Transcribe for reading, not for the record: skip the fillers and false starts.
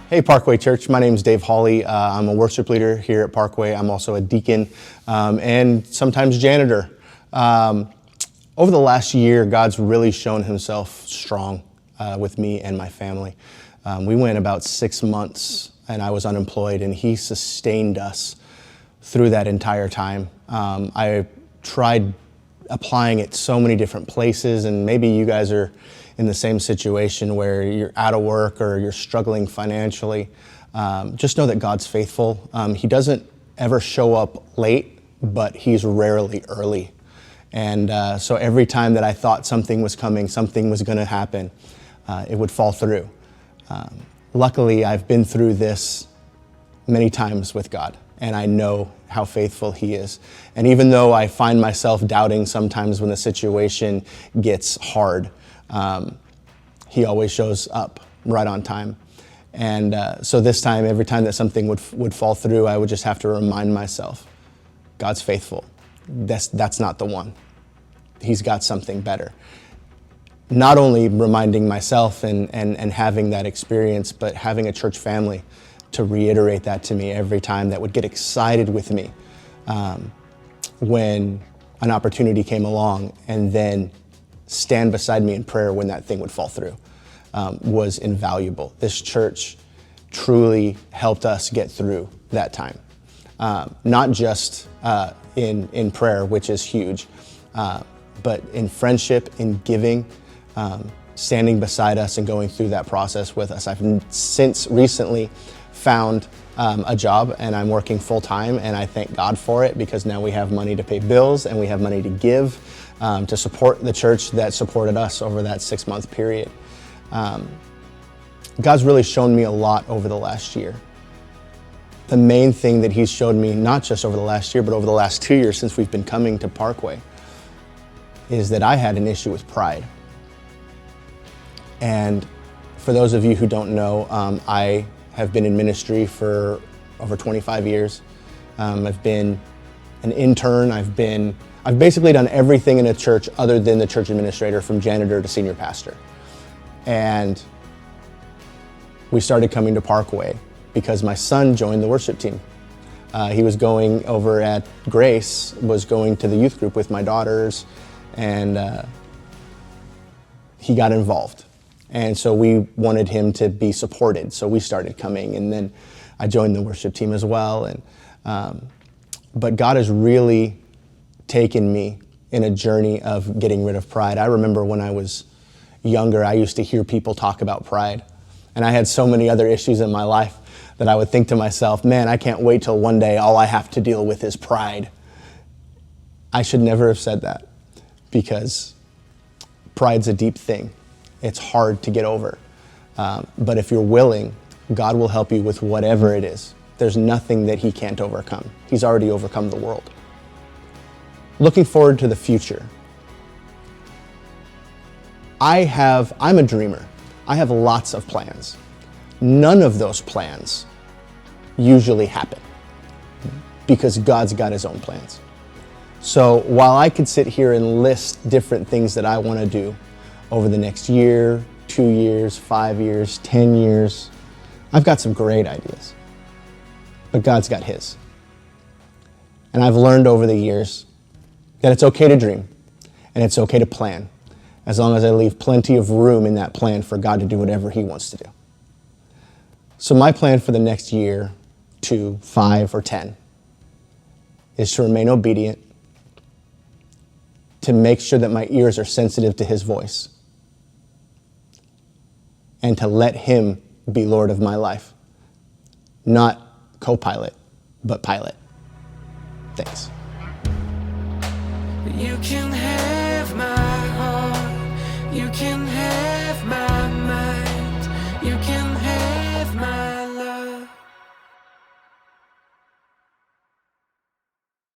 Hey, Parkway Church. My name is Dave Holley. I'm a worship leader here at Parkway. I'm also a deacon and sometimes janitor. Over the last year, God's really shown himself strong with me and my family. We went about 6 months and I was unemployed, and he sustained us through that entire time. I tried applying it so many different places, and maybe you guys are in the same situation where you're out of work or you're struggling financially. Just know that God's faithful. He doesn't ever show up late, but he's rarely early. And so every time that I thought something was coming, something was going to happen, it would fall through. Luckily, I've been through this many times with God, and I know how faithful he is. And even though I find myself doubting sometimes when the situation gets hard, he always shows up right on time. And so this time, every time that something would fall through, I would just have to remind myself, God's faithful. That's not the one. He's got something better. Not only reminding myself and having that experience, but having a church family to reiterate that to me every time, that would get excited with me when an opportunity came along, and then stand beside me in prayer when that thing would fall through, was invaluable. This church truly helped us get through that time. Not just in prayer, which is huge, but in friendship, in giving, standing beside us and going through that process with us. I've since recently found a job, and I'm working full time, and I thank God for it, because now we have money to pay bills and we have money to give to support the church that supported us over that 6-month period. God's really shown me a lot over the last year. The main thing that he's showed me, not just over the last year, but over the last 2 years since we've been coming to Parkway, is that I had an issue with pride. And for those of you who don't know, I have been in ministry for over 25 years. I've been an intern. I've basically done everything in a church other than the church administrator, from janitor to senior pastor. And we started coming to Parkway because my son joined the worship team. He was going over at Grace, was going to the youth group with my daughters, and he got involved. And so we wanted him to be supported, so we started coming, and then I joined the worship team as well. And but God has really taken me in a journey of getting rid of pride. I remember when I was younger, I used to hear people talk about pride, and I had so many other issues in my life that I would think to myself, man, I can't wait till one day all I have to deal with is pride. I should never have said that, because pride's a deep thing. It's hard to get over. But if you're willing, God will help you with whatever it is. There's nothing that he can't overcome. He's already overcome the world. Looking forward to the future. I'm a dreamer. I have lots of plans. None of those plans usually happen, because God's got his own plans. So while I could sit here and list different things that I want to do over the next year, 2 years, 5 years, 10 years, I've got some great ideas. But God's got his. And I've learned over the years that it's okay to dream, and it's okay to plan, as long as I leave plenty of room in that plan for God to do whatever he wants to do. So my plan for the next year, 2, 5, or 10 is to remain obedient, to make sure that my ears are sensitive to his voice, and to let him be Lord of my life. Not co-pilot, but pilot. Thanks. You can have